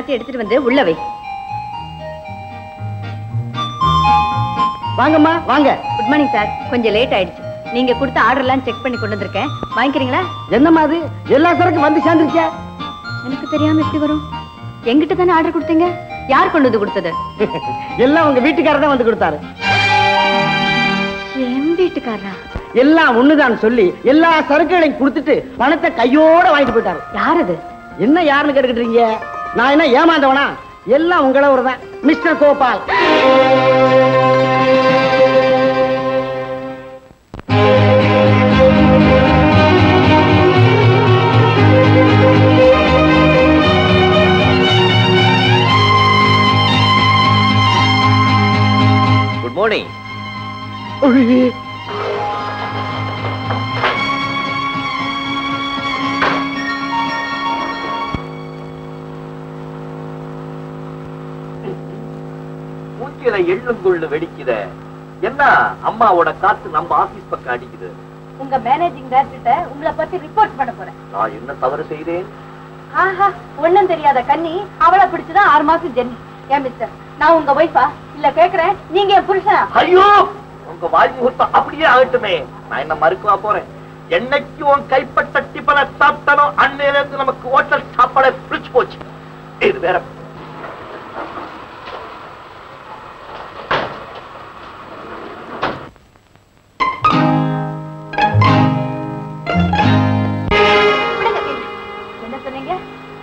எடுத்துட்டு வந்து உள்ள வை. வாங்கம்மா வாங்க. Good morning sir. கொஞ்சம் லேட் ஆயிடுச்சு. நீங்க கொடுத்த ஆர்டர் எல்லாம் செக் பண்ணி கொண்டு வந்திருக்கேன். வாங்கிக்கிறீங்களா? என்னம்மா அது எல்லா சரக்கும் வந்து சேர்ந்துருச்சே? எனக்கு தெரியாம எப்படி வரும்? எங்கிட்ட தானே ஆர்டர் கொடுத்தீங்க. யார் கொண்டு வந்து கொடுத்தது? எல்லாம் உங்க வீட்டுக்காரர் தான் வந்து கொடுத்தாரு. என் வீட்டுக்காரரா? எல்லாம் ஒண்ணுதான் சொல்லி எல்லா சரக்குகளையும் கொடுத்துட்டு பணத்தை கையோட வாங்கிட்டு போயிட்டாரு. யார் அது? என்ன யாருன்னு கேட்டுக்கிட்டீங்க? நான் என்ன ஏமாந்தவனா? எல்லாம் உங்கள ஒரு தான், மிஸ்டர் கோபால். Good morning. எள்ளுங்குள்ள வெடிக்குத என்ன? அம்மாவோட காத்து நம்ம ஆபீஸ் பக்கம் அடிக்குது. உங்க மேனேஜிங் டைரக்டர் உங்களை பத்தி ரிப்போர்ட் பண்ண போறேன். நான் என்ன தவறு செய்தேன்? ஆஹா, ஒண்ணும் தெரியாத கண்ணி அவளை பிடிச்சுதான் 6 மாசம் ஜென்னி. ஏன் மிஸ்டர், நான் உங்க வைஃபா? இல்ல கேக்குறேன், நீங்க என் புருஷனா? ஐயோ, உங்க வாய் முகூர்த்தம் அப்படியே ஆகட்டுமே. நான் என்ன மறுக்கவா போறேன்? என்னைக்கு உன் கைப்பட்ட டிபனை சாப்பிட்டாலும் அன்னையில இருந்து நமக்கு ஹோட்டல் சாப்பாடை பிடிச்சு போச்சு. இது வேற.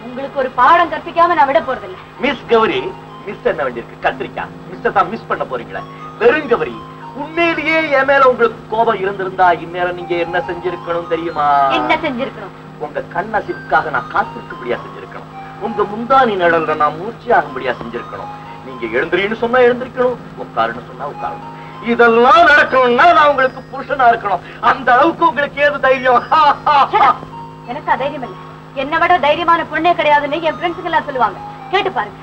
உங்களுக்கு ஒரு பாடம் கற்பிக்காம நான் விட போறதில்லை. மிஸ் கௌரி, மிஸ் என்ன வேண்டியிருக்கு? கத்திரிக்கா மிஸ் தான் மிஸ் பண்ண போறீங்களா? வெறும் கௌரி, உண்மையிலேயே என் மேல உங்களுக்கு கோபம் இருந்திருந்தா இந்நேரம் நீங்க என்ன செஞ்சிருக்கணும் தெரியுமா? என்ன செஞ்சிருக்கணும்? உங்க கண்ணசிப்புக்காக நான் காத்திருக்கும்படியா செஞ்சிருக்கணும். உங்க முந்தானி நிழல்ல நான் மூர்ச்சியாகும்படியா செஞ்சிருக்கணும். நீங்க எழுந்திரின்னு சொன்னா எழுந்திருக்கணும், உட்காருன்னு சொன்னா உட்காரணும். இதெல்லாம் நடக்கணும்னா நான் உங்களுக்கு புருஷனா இருக்கணும். அந்த அளவுக்கு உங்களுக்கு ஏது தைரியம்? எனக்கு தைரியம் இல்லை. என்னை விட தைரியமான பொண்ணே கிடையாதுன்னு என் ஃப்ரெண்ட்ஸுக்கு எல்லாம் சொல்லுவாங்க. கேட்டு பாருங்க.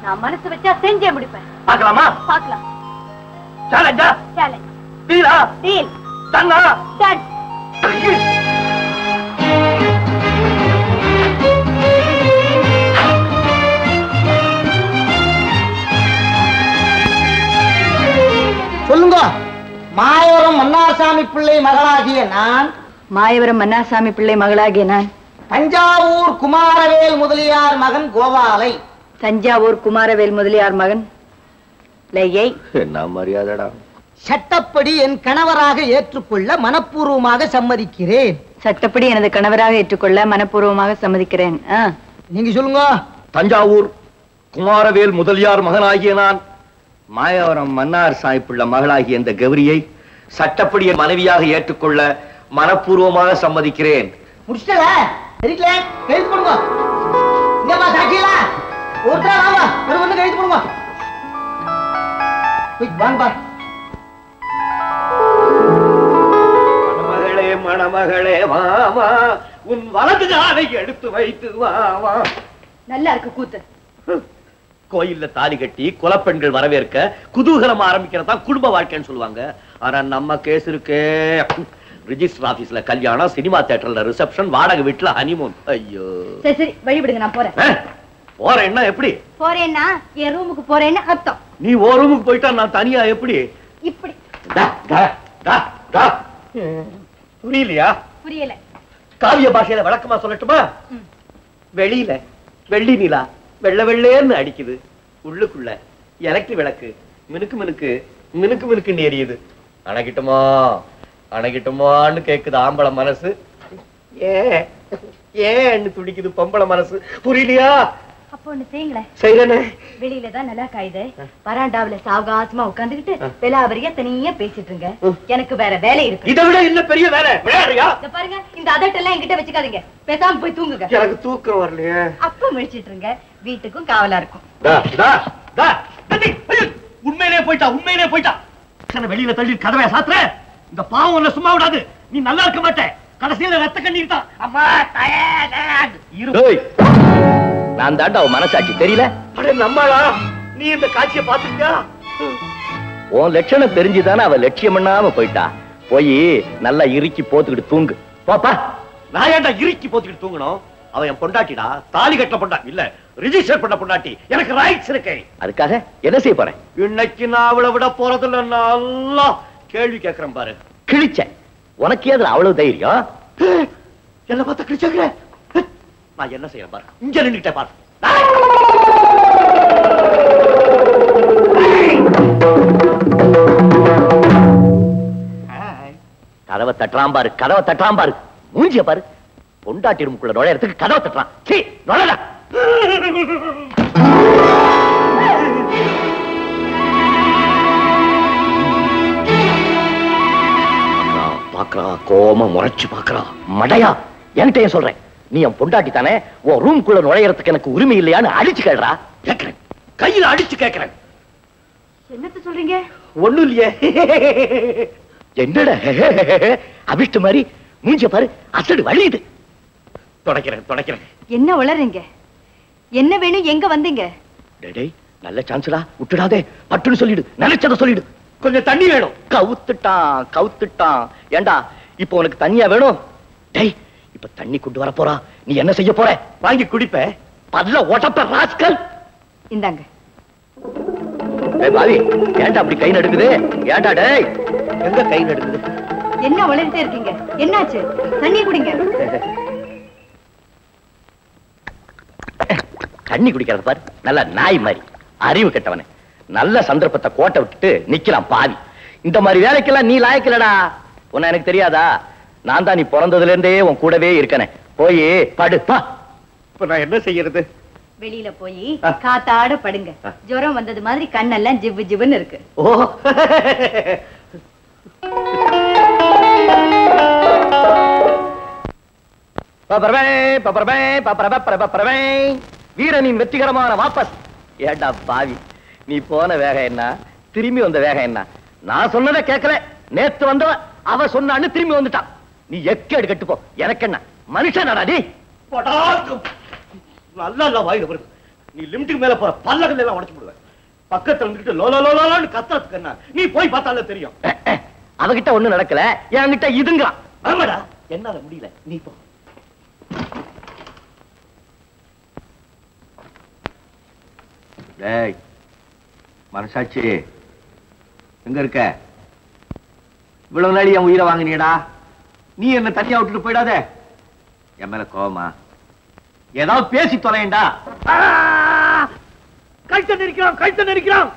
நான் மனசு வச்சா செஞ்சே முடிப்பேன். பார்க்கலாமா? பார்க்கலாம். சேலஞ்சா? சேலஞ்ச். டீலா? டீல். டன்னா? டன். சொல்லுங்க. மாயவரம் மன்னாசாமி பிள்ளை மகளாகிய நான். மாயவரம் மன்னாசாமி பிள்ளை மகளாகிய நான். தஞ்சாவூர் குமாரவேல் முதலியார் மகன் கோபாலை. தஞ்சாவூர் குமாரவேல் முதலியார் மகன் லையை. என்ன மரியாதைடா? சட்டப்படி என் கணவராக ஏற்றுக்கொள்ள மனப்பூர்வமாக சம்மதிக்கிறேன். சட்டப்படி எனது கணவராக ஏற்றுக்கொள்ள மனப்பூர்வமாக சம்மதிக்கிறேன். நீங்க சொல்லுங்க. தஞ்சாவூர் குமாரவேல் முதலியார் மகனாகிய நான் மாயவரம் மன்னார் சாய்ப்புள்ள மகளாகிய இந்த கௌரியை சட்டப்படி என் மனைவியாக ஏற்றுக்கொள்ள மனப்பூர்வமாக சம்மதிக்கிறேன். முடிச்சல தெரியல. கைது பண்ணுங்க. இங்கம்மா சாட்சியல ஒருத்தர வாங்க. ஒரு வந்து கைது பண்ணுங்க. வாங்க பா. மணமகளே மணமகளே வா வா, உன் வலது காலை எடுத்து வைத்து வா வா. நல்லா இருக்கு கூத்து. கோயில்ல தாலி கட்டி குலப்பெண்கள் வரவேற்க குதூகலம் ஆரம்பிக்கிறதா குடும்ப வாழ்க்கைன்னு சொல்லுவாங்க. ஆனா நம்ம கேஸ் இருக்கே, ரிஜிஸ்டர் ஆபீஸ்ல கல்யாணம், சினிமா தியேட்டர்ல ரிசப்ஷன், வாடகை வீட்டுல ஹனிமூன். ஐயோ. சரி சரி, வழிவிடுங்க, நான் போறேன். போறேன்னா எப்படி? போறேன்னா என் ரூமுக்கு போறேன்னு அர்த்தம். நீ ஒரு ரூமுக்கு போயிட்டா நான் தனியா எப்படி? இப்படி. புரியலையா? புரியல. காவிய பாஷையில விளக்கமா சொல்லட்டுமா? வெளியில வெள்ளி நிலா வெள்ள வெள்ளேன்னு அடிக்குது, உள்ளுக்குள்ள எலக்ட்ரிக் விளக்கு மினுக்கு மினுக்கு மினுக்கு மினுக்குன்னு எரியுது. அணைக்கிட்டுமா அணைக்கிட்டுமான்னு கேக்குது ஆம்பளை மனசு. ஏன்னு துடிக்குது பொம்பளை மனசு. புரியலையா? அப்போ ஒண்ணு செய்யுங்களேன். செய்யறேனே. வெளியில தான் நல்லா காயுது, வராண்டாவில சாவகாசமா உட்காந்துக்கிட்டு விலாவரியா தனியா பேசிட்டு இருங்க. எனக்கு வேற வேலை இருக்கு. இதை விட இன்னும் பெரிய வேலை. விளையாடுறியா? பாருங்க, இந்த அதட்டெல்லாம் என்கிட்ட வச்சுக்காதீங்க. பேசாம போய் தூங்குங்க. எனக்கு தூக்கம் வரலையே. அப்ப முடிச்சிட்டு இருங்க, வீட்டுக்கும் காவலா இருக்கும். உண்மையிலே போயிட்டா, உண்மையிலே போயிட்டா. வெளியில தள்ளி கதவை சாத்துற. இந்த பாவம் ஒண்ணு சும்மா விடாது. நீ நல்லா இருக்க மாட்டே. கடைசியில ரத்த கண்ணீர் தான். அம்மா நான் தாண்டா அவன் மனசாட்சி தெரியல. நம்மளா? நீ இந்த காட்சியை பாத்துக்கியா? உன் லட்சணம் தெரிஞ்சுதானே அவ லட்சியம் பண்ணாம போயிட்டா. போய் நல்லா இறுக்கி போத்துக்கிட்டு தூங்கு. பாப்பா, நான் ஏன்டா இறுக்கி போத்துக்கிட்டு தூங்கணும்? அவன் என் பொண்டாட்டிடா, தாலி கட்ட பொண்டா இல்ல, ரிஜிஸ்டர் பண்ண பொண்டாட்டி, எனக்கு ரைட்ஸ் இருக்கு. அதுக்காக என்ன செய்ய போறேன்? இன்னைக்கு நான் அவளை விட போறதில்ல. நல்லா கேள்வி கேட்கிறேன் பாரு. கிழிச்ச உனக்கு ஏதுல அவ்வளவு தைரியம்? என்ன பார்த்தா கிழிச்சாங்க? நான் என்ன செய்யறேன் பாரு. இங்க நின்னுட்டே பாரு. கதவை தட்டுறான் பாரு, கதவை தட்டுறான் பாரு, மூஞ்சிய பாரு. பொண்டாட்டி ரூமுக்குள்ள நுழையறதுக்கு கதவை தட்டுறான். சீ, நுழைடா. பாக்குறா, கோம முறைச்சு பாக்குறா. மடையா, என்கிட்ட ஏன் சொல்றேன்? நீ என் பொண்டாட்டி தானே, உன் ரூம்குள்ள நுழையறதுக்கு எனக்கு உரிமை இல்லையான்னு அடிச்சு கேடுறா. கேட்கிறேன், கையில அடிச்சு கேட்கிறேன். என்னத்த சொல்றீங்க? ஒண்ணும் இல்லையே. என்னடா அபிஷ்டு மாதிரி மூஞ்ச பாரு, அசடு வலியுது. தொடக்கிறேன். என்ன வளர்றீங்க? என்ன வேணும்? எங்க வந்தீங்க? டேய், நல்ல சான்ஸ்டா, விட்டுடாதே. பட்டுன்னு சொல்லிடு, நினைச்சத சொல்லிடு. கொஞ்சம் தண்ணி வேணும். கவுத்துட்டான். ஏண்டா இப்போ உனக்கு தண்ணியா வேணும்? டேய், இப்ப தண்ணி கொண்டு வர போறா, நீ என்ன செய்ய போற? வாங்கி குடிப்ப. பல்ல ஓட்டப்ப ராஸ்கல். இந்தாங்க. டேய் பாவி, ஏண்டா அப்படி கை நடுக்குது? ஏண்டா டேய், எங்க கை நடுக்குது? என்ன வளர்ந்துட்டே இருக்கீங்க? என்னாச்சு? தண்ணி குடிங்க. தண்ணி குடிக்கிறத பாரு, நல்ல நாய் மாதிரி. அறிவு கெட்டவனே, நல்ல சந்தர்ப்பத்தை கோட்டை விட்டுட்டு நிக்கிறான் பாவி. இந்த மாதிரி வேலைக்கெல்லாம் நீ லாயக்கலடா. உன்ன எனக்கு தெரியாதா? நான் தான் நீ பிறந்ததுல இருந்தே உன் கூடவே இருக்கனே. போய் படு பா. இப்ப நான் என்ன செய்யறது? வெளியில போய் காத்தாட படுங்க. ஜுரம் வந்தது மாதிரி கண்ணெல்லாம் ஜிவ்வு ஜிவ்வுன்னு இருக்கு. ஓ, வீரனின் வெற்றிகரமான வாபஸ். ஏண்டா பாவி, நீ போன வேகம் என்ன, திரும்பி வந்த வேகம் என்ன? நான் சொன்னதை கேட்கல. நேத்து வந்தவ அவ சொன்னான்னு திரும்பி வந்துட்டான். நீ எக்கேடு கட்டு போ. எனக்கு என்ன மனுஷனாடா நீ? நல்லா வாயில வருது. நீ லிமிட்டுக்கு மேல போற பல்லகள் எல்லாம் உடைச்சு விடுவேன். பக்கத்துல வந்துட்டு லோலோலோலோன்னு கத்துறதுக்கு என்ன? நீ போய் பார்த்தாலே தெரியும். அவகிட்ட ஒண்ணும் நடக்கல, என்கிட்ட இதுங்கிறான். ஆமாடா, என்னால முடியல, நீ போ. டேய் மனசாட்சி, எங்க இருக்க? இவ்வளவு நாளி என் உயிரை வாங்கினியடா. நீ என்ன தனியா விட்டுட்டு போயிடாத. என் மேல கோவமா? ஏதாவது பேசி தொலையண்டா. கழுத்த நெரிக்கிறான்.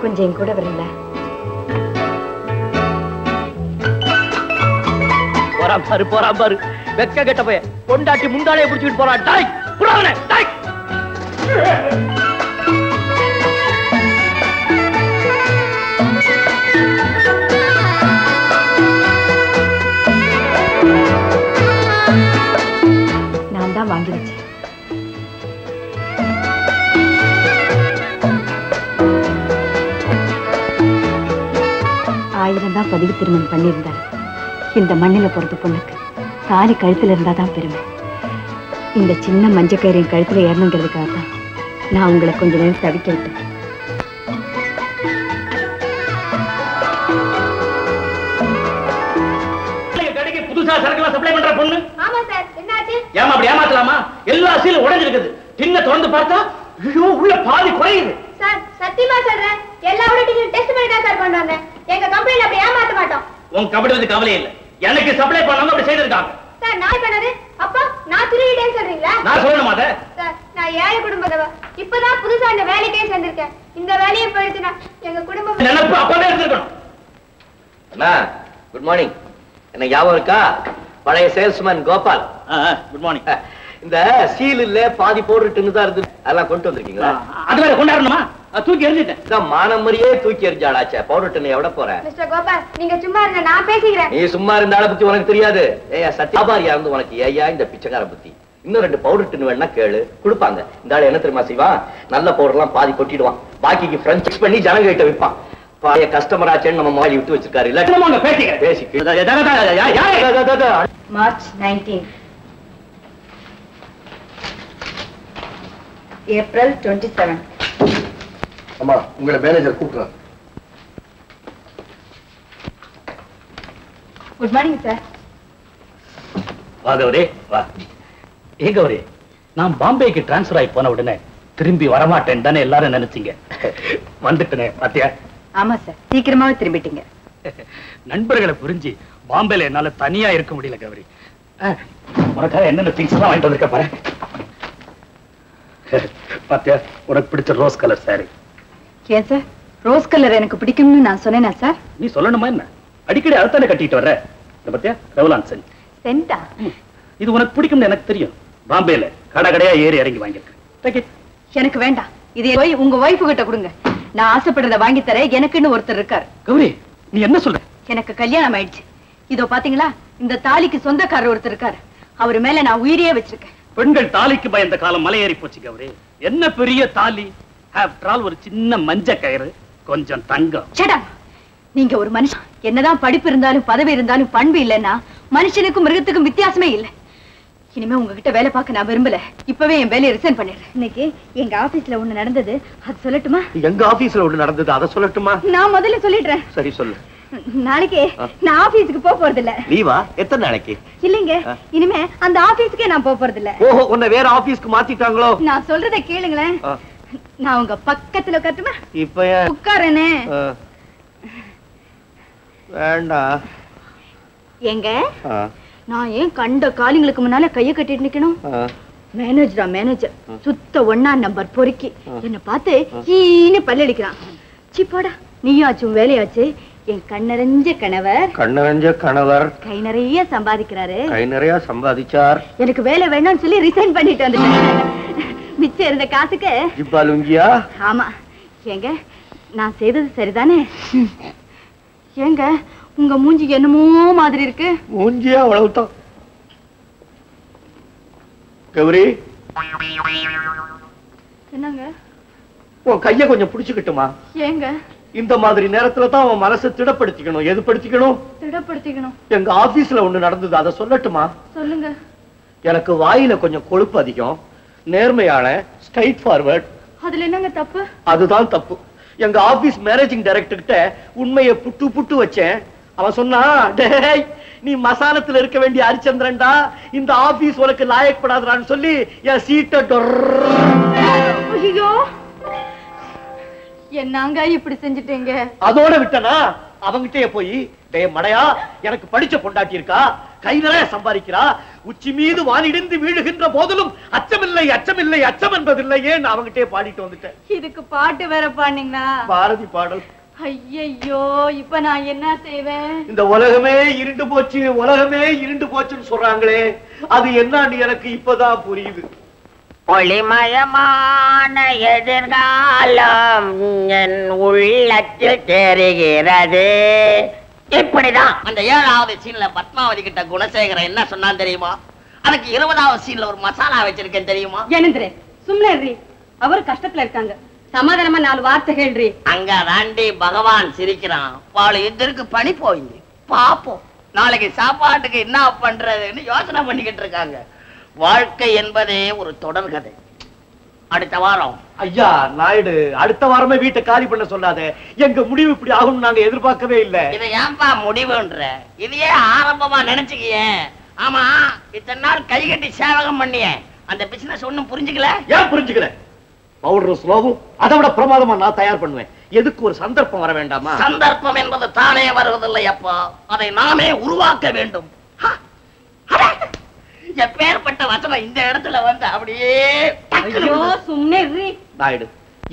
கொஞ்சம் கூட வரல. போறான் பாரு, வெக்க கெட்ட போய் பொண்டாட்டி முந்தாளைய புடிச்சுட்டு போறான். டாய் புறாவனே, டாய். நான் தான் வாங்கி வச்சேன். ஆயிரம் தான் பதிவு திருமணம் பண்ணியிருந்தாரு. இந்த மண்ணில பொறுத்த பொண்ணுக்கு தாலி கழுத்துல இருந்தாதான் பெருமை. இந்த சின்ன மஞ்சக்கயிறின் கழுத்துல ஏறணுங்கிறதுக்காக தான் நான் உங்களை கொஞ்ச நேரம் தவிக்க விட்டேன். புதுசா சரக்குலாம் சப்ளை பண்ற பொண்ணு. ஆமா சார், என்னாச்சு? ஏமா அப்படி ஏமாத்தலாமா? எல்லா சீலும் உடைஞ்சிருக்குது. டின்ன திறந்து பார்த்தா ஐயோ உள்ள பாதி குறையுது. சார் சத்தியமா சொல்றேன், எல்லா ஆடிட்டையும் டெஸ்ட் பண்ணி தான் சார் கொண்டு வந்தேன். எங்க கம்பெனில அப்படி ஏமாத்த மாட்டோம். உன் கபடி வந்து கவலை இல்ல, எனக்கு சப்ளை பண்ணாம அப்படி செய்திருக்காங்க. சார் நான் பண்ணது அப்பா நான் திருடிட்டேன்னு சொல்றீங்களா? நான் சொல்லணுமா அத? சார் நான் ஏழை குடும்பத்தவ, இப்பதான் புதுசா இந்த வேலைக்கே சேர்ந்திருக்கேன். இந்த வேலையை போயிடுச்சுன்னா எங்க குடும்பம் நினைப்பு அப்பவே இருந்திருக்கணும். அண்ணா குட் மார்னிங். என்ன ஞாபகம் இருக்கா? பழைய சேல்ஸ்மேன் கோபால். Good morning. இந்த சீல் இல்ல பாதி போட்டுன்னு தான் இருந்து அதெல்லாம் கொண்டு வந்திருக்கீங்களா? அது வேற கொண்டாடணுமா? தூக்கி எறிஞ்சிட்டேன். மானமரியே தூக்கி எறிஞ்சாளாச்சே. பவுடர் டன்னு எவ்வளவு போற? மிஸ்டர் கோபால் நீங்க சும்மா இருங்க, நான் பேசிக்கிறேன். நீ சும்மா இருந்தால பத்தி உனக்கு தெரியாது. ஏயா சத்தியாபாரியா இருந்து உனக்கு ஏயா இந்த பிச்சைக்கார புத்தி? இன்னும் 2 பவுடர் டின் வேணா கேளு, கொடுப்பாங்க. இந்த ஆளு என்ன தெரியுமா செய்வான்? நல்ல பவுடர் எல்லாம் பாதி கொட்டிடுவான், பாக்கிக்கு ஃப்ரெஞ்ச் மிக்ஸ் பண்ணி ஜனங்க கிட்ட விற்பான். பழைய கஸ்டமர் ஆச்சேன்னு நம்ம மாதிரி விட்டு வச்சிருக்காரு. இல்ல பேசிக்கு மார்ச் 19, ஏப்ரல் 27. அம்மா உங்களை மேனேஜர் கூப்பிடுறார். Good morning sir. வா கௌரி வா. ஏ கௌரி, நான் பாம்பேக்கு டிரான்ஸ்பர் ஆகி போன உடனே திரும்பி வரமாட்டேன் தானே எல்லாரும் நினைச்சீங்க. வந்துட்டேனே பாத்தியா? ஆமா சார், சீக்கிரமாவே திரும்பிட்டீங்க. நண்பர்களை புரிஞ்சு பாம்பேல என்னால தனியா இருக்க முடியல கௌரி. உனக்காக என்னென்ன திங்ஸ் எல்லாம் வாங்கிட்டு வந்திருக்க பாரு. பாத்தியா, உனக்கு பிடிச்ச ரோஸ் கலர் சாரி. ஏன் சார், ரோஸ் கலர் எனக்கு பிடிக்கும்னு நான் சொன்னேனா சார்? நீ சொல்லணுமா என்ன? அடிக்கடி அதைத்தானே கட்டிட்டு வர்ற. பாத்தியா, ரவுலான் சென்ட். சென்டா? இது உனக்கு பிடிக்கும்னு எனக்கு தெரியும். பாம்பேல கடை கடையா ஏறி இறங்கி வாங்கியிருக்கேன். எனக்கு வேண்டாம். இதை போய் உங்க ஒய்ஃபு கிட்ட கொடுங்க. நான் ஆசைப்படுறத வாங்கி தரேன். எனக்குன்னு ஒருத்தர் இருக்காரு. கௌரி, நீ என்ன சொல்ற? எனக்கு கல்யாணம் ஆயிடுச்சு. இதோ பாத்தீங்களா, இந்த தாலிக்கு சொந்தக்காரர் ஒருத்தர் இருக்காரு. அவர் மேல நான் உயிரையே வச்சிருக்கேன். பெண்கள் தாலிக்கு பயந்த காலம் மலையேறி போச்சு கௌரி. என்ன பெரிய தாலி? ஆஃப்டர் ஆல் ஒரு சின்ன மஞ்ச கயிறு, கொஞ்சம் தங்கம். சடா, நீங்க ஒரு மனுஷன். என்னதான் படிப்பு இருந்தாலும் பதவி இருந்தாலும் பண்பு இல்லைன்னா மனுஷனுக்கும் மிருகத்துக்கும் வித்தியாசமே இல்லை. இனிமே உங்ககிட்ட வேலை பார்க்க நான் விரும்பல. இப்பவே என் வேலையை ரிசைன் பண்ணிடுறேன். இன்னைக்கு எங்க ஆபீஸ்ல ஒண்ணு நடந்தது, அது சொல்லட்டுமா? எங்க ஆபீஸ்ல ஒண்ணு நடந்தது, அதை சொல்லட்டுமா? நான் முதல்ல சொல்லிடுறேன். சரி சொல்லு. நாளைக்கு நான் ஆபீஸ்க்கு போறது இல்ல. லீவா? எத்தனை நாளைக்கு? இல்லைங்க, இனிமே அந்த ஆபீஸ்க்கே நான் போறது இல்ல. ஓஹோ, உன்னை வேற ஆபீஸ்க்கு மாத்திட்டாங்களோ? நான் சொல்றதை கேளுங்களேன். நான் உங்க பக்கத்துல உட்காரட்டுமா? இப்ப உட்காரனே. வேண்டாம். எங்க நான் ஏன் கண்ட காலிங்களுக்கு முன்னால கைய கட்டிட்டு நிக்கணும்? மேனேஜரா மேனேஜர், சுத்த 1ஆம் நம்பர் பொறுக்கி என்ன பார்த்து ஈன்னு பல்லடிக்கிறான். சிப்போடா, நீயாச்சும் வேலையாச்சு. என் கண்ணறிஞ்ச கணவர், கண்ணறிஞ்ச கணவர் கை நிறைய சம்பாதிக்கிறாரு. கை நிறைய சம்பாதிச்சார். எனக்கு வேலை வேணும்னு சொல்லி ரிசைன் பண்ணிட்டு வந்துட்டேன். மிச்சம் இருந்த காசுக்கு ஜிப்பா லுங்கியா? ஆமா. ஏங்க, நான் செய்தது சரிதானே? ஏங்க, உங்க மூஞ்சி என்னமோ மாதிரி இருக்கு. மூஞ்சியா அவ்வளவுதான். கௌரி, என்னங்க? உன் கைய கொஞ்சம் புடிச்சுக்கிட்டுமா? ஏங்க, இந்த மாதிரி நேரத்துல தான் அவன் மனசை திடப்படுத்திக்கணும். எது படுத்திக்கணும்? திடப்படுத்திக்கணும். எங்க ஆபீஸ்ல ஒண்ணு நடந்தது, அதை சொல்லட்டுமா? சொல்லுங்க. எனக்கு வாயில கொஞ்சம் கொழுப்பு அதிகம், நேர்மையான, ஸ்ட்ரைட் ஃபார்வர்ட். அதுல என்னங்க தப்பு? அதுதான் தப்பு. எங்க ஆபீஸ் மேனேஜிங் டைரக்டர் கிட்ட உண்மையை புட்டு புட்டு வச்சேன். அவன் சொன்னா, டேய், நீ மசாலத்துல இருக்க வேண்டிய ஹரிச்சந்திரன்டா, இந்த ஆபீஸ் உனக்கு லாயக்கப்படாதான்னு சொல்லி என் சீட்டை ஐயோ, என்னங்க இப்படி செஞ்சுட்டீங்க? அதோட விட்டனா? அவங்கிட்டே போய், டேய் மடையா, எனக்கு படிச்ச பொண்டாட்டி இருக்கா, கை நிறைய சம்பாதிக்கிறா, உச்சி மீது வானிடிந்து வீழுகின்ற போதிலும் அச்சமில்லை அச்சமில்லை அச்சம் என்பதில்லையே, நான் அவங்கிட்டே பாடிட்டு வந்துட்டேன். இதுக்கு பாட்டு வேற பாடுனீங்களா? பாரதி பாடல். ஐயோ, இப்ப நான் என்ன செய்வேன்? இந்த உலகமே இருண்டு போச்சு, உலகமே இருண்டு போச்சுன்னு சொல்றாங்களே, அது என்னன்னு எனக்கு இப்பதான் புரியுது. ஒளிமயமான எதிர்காலம் என் உள்ளத்தில் தெரிகிறது. இப்படிதான் அந்த 7வது சீன்ல பத்மாவதி கிட்ட குணசேகரன் என்ன சொன்னான் தெரியுமா? அதுக்கு 20வது சீன்ல ஒரு மசாலா வச்சிருக்கேன் தெரியுமா? என்னந்திரே, சும்மா இருறி. அவர் கஷ்டத்துல இருக்காங்க, சமாதானமா 4 வார்த்தை கேள்றி. அங்க தாண்டி பகவான் சிரிக்கிறான். பாலு இதற்கு பணி போயிங்க பாப்போம், நாளைக்கு சாப்பாட்டுக்கு என்ன பண்றதுன்னு யோசனை பண்ணிக்கிட்டு இருக்காங்க. வாழ்க்கை என்பதே ஒரு தொடர்கதை. அடுத்த வாரம். ஐயா நாயுடு, அடுத்த வாரமே வீட்டை காலி பண்ண சொல்லாத. எங்க முடிவு இப்படி ஆகும் நாங்க எதிர்பார்க்கவே இல்லை. இதை ஏன்பா முடிவுன்ற? இதையே ஆரம்பமா நினைச்சுக்கிய. ஆமா, இத்தனை நாள் கை கட்டி சேவகம் பண்ணிய அந்த பிசினஸ் ஒண்ணும் புரிஞ்சுக்கல. ஏன் புரிஞ்சுக்கல? பவுடர் ஸ்லோவும் அதை விட பிரமாதமா நான் தயார் பண்ணுவேன். எதுக்கு ஒரு சந்தர்ப்பம் வர வேண்டாமா? சந்தர்ப்பம் என்பது தானே வருவதில்லை அப்பா, அதை நாமே உருவாக்க வேண்டும். எப்பேற்பட்ட வசனம் இந்த இடத்துல வந்து அப்படியே. சும்மா இருறி. நாயுடு,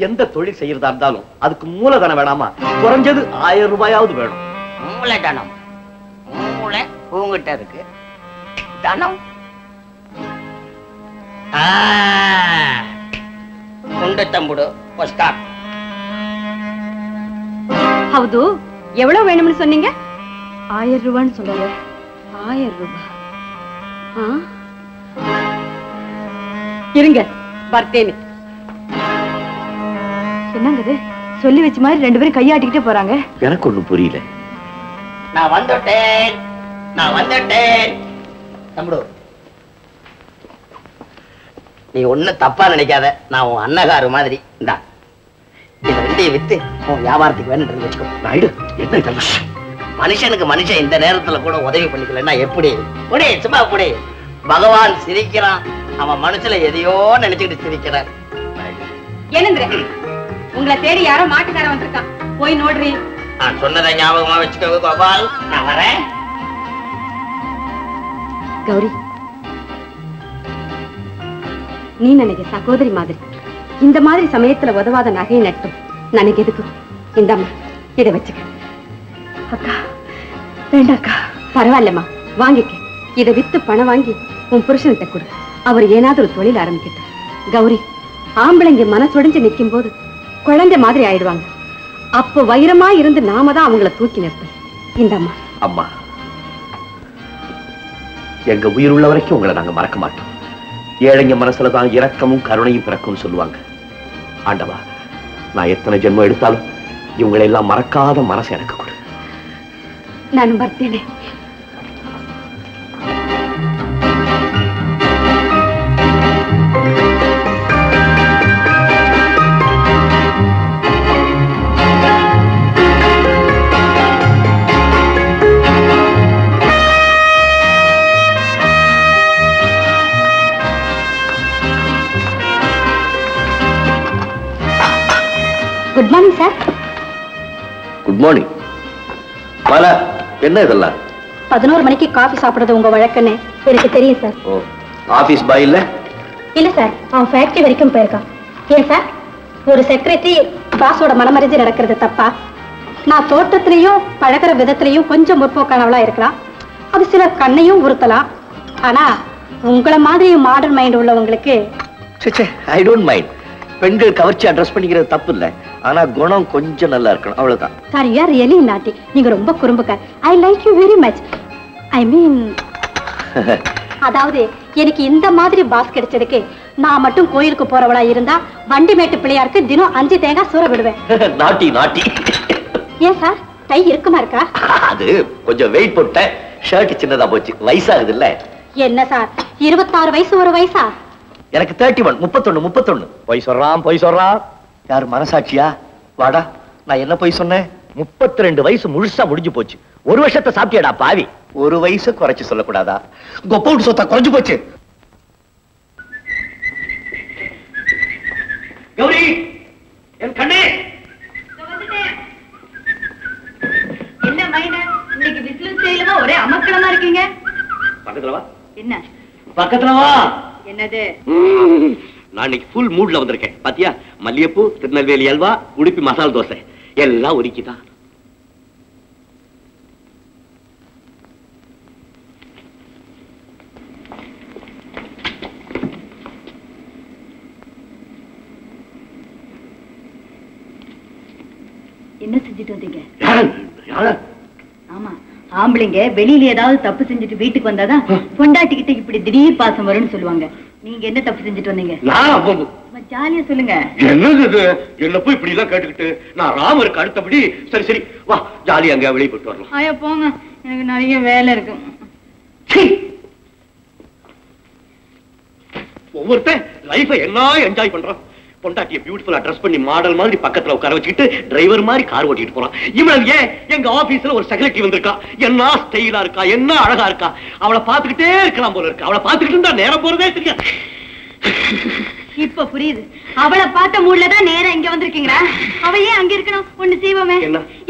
எந்த தொழில் செய்யறதா இருந்தாலும் அதுக்கு மூலதனம் வேணாமா? குறைஞ்சது 1000 ரூபாயாவது வேணும். மூலதனம்? மூளை உங்ககிட்ட இருக்கு, தனம் உண்டு தம்புடு. ಹೌದು, எவ்வளவு வேணும்னு சொன்னீங்க? 1000 ரூபான்னு சொல்லுங்க. 1000 ரூபாய். இருங்க, பர்த்தேனி. என்னங்க சொல்லி வச்ச மாதிரி 2 பேரும் கையாட்டிக்கிட்டே போறாங்க. எனக்கு ஒண்ணும் புரியல. நான் வந்துட்டேன், நான் வந்துட்டேன். தம்புடு, நீ ஒண்ணு தப்பா நினைக்காத. நான் உன் அன்னகாரு மாதிரி. இந்தா, இந்த 2ஐயும் வித்து உன் வியாபாரத்துக்கு வேணும்னு வச்சுக்கோ. நாயுடு, என்ன மனுஷனுக்கு மனுஷன் இந்த நேரத்துல கூட உதவி பண்ணிக்கலன்னா எப்படி? புடி, சும்மா புடி. பகவான் சிரிக்கிறான். அவன் மனசுல எதையோ நினைச்சுக்கிட்டு சிரிக்கிறான். என்னந்திர உங்களை தேடி யாரோ மாட்டுக்கார வந்திருக்கான், போய் நோடுறி. நான் சொன்னதை ஞாபகமா வச்சுக்கோங்க கோபால், நான் வரேன். கௌரி, நீ ನನಗೆ சகோதரி மாதிரி. இந்த மாதிரி சமயத்துல உதவாத நகை நட்டும் ನನಗೆ எதுக்கு? இந்தம்மா இதை வச்சுக்க. அக்கா வேண்டாக்கா. பரவாயில்லம்மா, வாங்கிக்க. இதை வித்து பணம் வாங்கி உன் புருஷன்கிட்ட கொடு. அவர் ஏனாவது ஒரு தொழில் ஆரம்பிக்கட்டும். கௌரி, ஆம்பளைங்க மனசொடிஞ்சு நிற்கும் போது குழந்தை மாதிரி ஆயிடுவாங்க. அப்போ வைரமா இருந்து நாம தான் அவங்கள தூக்கி நிறுத்தணும். இந்தம்மா. அம்மா, எங்க உயிர் உள்ள வரைக்கும் உங்களை நாங்க மறக்க மாட்டோம். ஏழைங்க மனசுலதான் இரக்கமும் கருணையும் பிறக்கும் சொல்லுவாங்க. ஆண்டவா, நான் எத்தனை ஜென்மம் எடுத்தாலும் இவங்களை எல்லாம் மறக்காத மனசு எனக்கு கொடு. நான் பர்த்தேனே. Good morning sir. Good morning. Bala, என்ன இதெல்லாம்? 11 மணிக்கு காஃபி சாப்பிடுறது உங்க வழக்கன்னு எனக்கு தெரியும் சார். ஓ, ஆபீஸ் பாய் இல்ல? இல்ல சார், அவன் ஃபேக்டரி வரைக்கும் போயிருக்கான். ஏன் சார், ஒரு செக்ரட்டரி பாஸோட மனமறிஞ்சு நடக்கிறது தப்பா? நான் தோட்டத்திலையும் பழகிற விதத்திலையும் கொஞ்சம் முற்போக்கானவளா இருக்கலாம். அது சிலர் கண்ணையும் உறுத்தலாம். ஆனா உங்களை மாதிரி மாடர்ன் மைண்ட் உள்ளவங்களுக்கு ஐ டோன்ட் மைண்ட். பெண்கள் கவர்ச்சி அட்ரஸ் பண்ணிக்கிறது தப்பு இல்ல, ஆனா குணம் கொஞ்சம் நல்லா இருக்கணும், அவ்வளவுதான். Sir, you are really naughty. நீங்க ரொம்ப குறும்புக்கார். I like you very much. I mean, அதாவது எனக்கு இந்த மாதிரி பாஸ் கிடைச்சதுக்கு நான் மட்டும் கோயிலுக்கு போறவளா இருந்தா வண்டி மேட்டு பிள்ளையாருக்கு தினம் 5 தேங்காய் சூற விடுவேன். நாட்டி நாட்டி. ஏன் சார், டை இருக்குமா இருக்கா? அது கொஞ்சம் வெயிட் போட்ட, ஷர்ட் சின்னதா போச்சு, வயசாகுது இல்ல. என்ன சார், 26 வயசு ஒரு வயசா? எனக்கு 31, 31. பொய் சொல்றான். யார் மனசாட்சியா? வாடா, நான் என்ன பொய் சொன்னேன்? 32 வயசு முழுசா முடிஞ்சு போச்சு. 1 வருஷத்தை சாப்பிட்டியாடா பாவி. 1 வயசு குறைச்சு சொல்லக்கூடாதா? கொப்பவுட் சொத்தா குறைஞ்சு போச்சு. கௌரி, என் கண்ணே. என்ன மைனர், இன்னைக்கு விசிலும் செய்யலமா ஒரே அமக்களமா இருக்கீங்க. பக்கத்துல வா. என்ன பக்கத்துல வா. என்னது? நான் இன்னைக்கு ஃபுல் மூட்ல வந்திருக்கேன். பாத்தியா, மல்லிகைப்பூ, திருநெல்வேலி அல்வா, உடுப்பி மசால் தோசை எல்லாம் ஒருக்கிதான். என்ன செஞ்சுட்டு வந்தீங்க? ஆமா, ஆம்பளைங்க வெளியில ஏதாவது தப்பு செஞ்சுட்டு வீட்டுக்கு வந்தாதான் பொண்டாட்டிக்கிட்ட இப்படி திடீர் பாசம் வரும்னு சொல்லுவாங்க. நீங்க என்ன தப்பு செஞ்சுட்டு வந்தீங்க? ஜாலியா சொல்லுங்க. என்னது என்ன போய் இப்படி எல்லாம் கேட்டுக்கிட்டு? நான் ராமருக்கு அடுத்தபடி. சரி சரி, வா ஜாலியா அங்க வெளியே போட்டு வரலாம். ஆயா போங்க, எனக்கு நிறைய வேலை இருக்கு. ஒவ்வொருத்தன் லைஃப என்ன என்ஜாய் பண்றான். பொண்டாட்டிய பியூட்டிஃபுல்லா ட்ரெஸ் பண்ணி மாடல் மாதிரி பக்கத்துல உட்கார வச்சுக்கிட்டு டிரைவர் மாதிரி கார் ஓட்டிட்டு போறான். இவன் ஏன் எங்க ஆபீஸ்ல ஒரு செக்ரட்டரி வந்திருக்கா, என்ன ஸ்டைலா இருக்கா, என்ன அழகா இருக்கா. அவளை பாத்துக்கிட்டே இருக்கலாம் போல இருக்கு. அவளை பாத்துக்கிட்டு இருந்தா நேரம் போறதே தெரியாது. இப்ப புரியுது. அவளை பார்த்த மூட்லதான் நேரம் இங்க வந்திருக்கீங்களா? அவ ஏன் அங்க இருக்கணும்? ஒண்ணு செய்வோமே,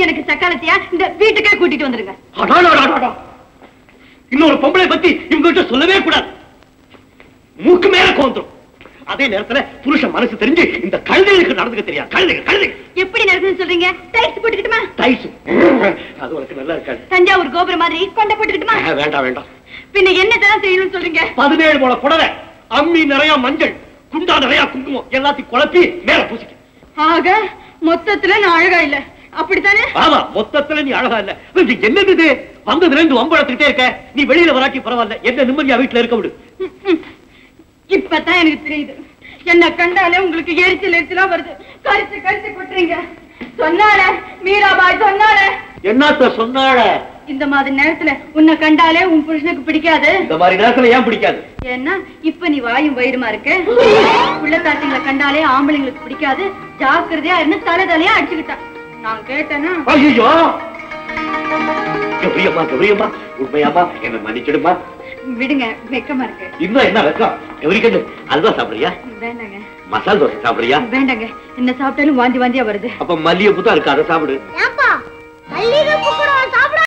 எனக்கு சக்காலத்தியா இந்த வீட்டுக்கே கூட்டிட்டு வந்துருங்க. இன்னொரு பொம்பளை பத்தி இவங்க கிட்ட சொல்லவே கூடாது. மூக்கு மேல கோந்துரும். அதே நேரத்துல புருஷன் மனசு தெரிஞ்சு இந்த கழுதைகளுக்கு நடந்துக்க தெரியாது. கழுதைகள் எப்படி நடக்குதுன்னு சொல்றீங்க? டைட்ஸ் போட்டுக்கிட்டுமா? டைட்ஸ் அது உனக்கு நல்லா இருக்காது. தஞ்சாவூர் கோபுரம் மாதிரி கொண்ட போட்டுக்கிட்டுமா? வேண்டாம் வேண்டாம். பின்ன என்ன தான் செய்யணும்னு சொல்றீங்க? 17 போல புடவை, அம்மி நிறைய மஞ்சள், குண்டா நிறைய குங்குமம் எல்லாத்தையும் குழப்பி மேல பூசிக்க. ஆக மொத்தத்துல நான் அழகா இல்ல, அப்படித்தானே? ஆமா, மொத்தத்துல நீ அழகா இல்ல. என்னது வந்ததுல இருந்து வம்பளத்துக்கிட்டே இருக்க. நீ வெளியில வராட்டி பரவாயில்ல, என்ன நிம்மதியா வீட்டுல இருக்க விடு. இப்பதான் எனக்கு தெரியுது, என்ன கண்டாலே உங்களுக்கு எரிச்சலா வருது. கரிச்சு கொட்டுறீங்க. சொன்னால மீராபாய் சொன்னால. என்னத்த சொன்னால? இந்த மாதிரி நேரத்துல உன்னை கண்டாலே உன் புருஷனுக்கு பிடிக்காது. இந்த மாதிரி நேரத்துல ஏன் பிடிக்காது? ஏன்னா இப்ப நீ வாயும் வயிறுமா இருக்க. புள்ளத்தாட்டிங்களை கண்டாலே ஆம்பளைங்களுக்கு பிடிக்காது. ஜாக்கிரதையா இருந்து தலையா அடிச்சுக்கிட்டான். நான் கேட்டேன்னா ஐயோ கௌரியம்மா உண்மையாமா என்ன மன்னிச்சிடுமா. விடுங்க வெக்கமா இருக்கு. இன்னும் என்ன வெக்கம்? எவரிக்கண்ணு அல்வா சாப்பிடுறியா? வேண்டாங்க. மசால் தோசை சாப்பிடுறியா? வேண்டாங்க. என்ன சாப்பிட்டாலும் வாந்தி வாந்தியா வருது. அப்ப மல்லிகைப்பூ தான் இருக்கு, அதை சாப்பிடு. ஏப்பா மல்லிகைப்பூ கூட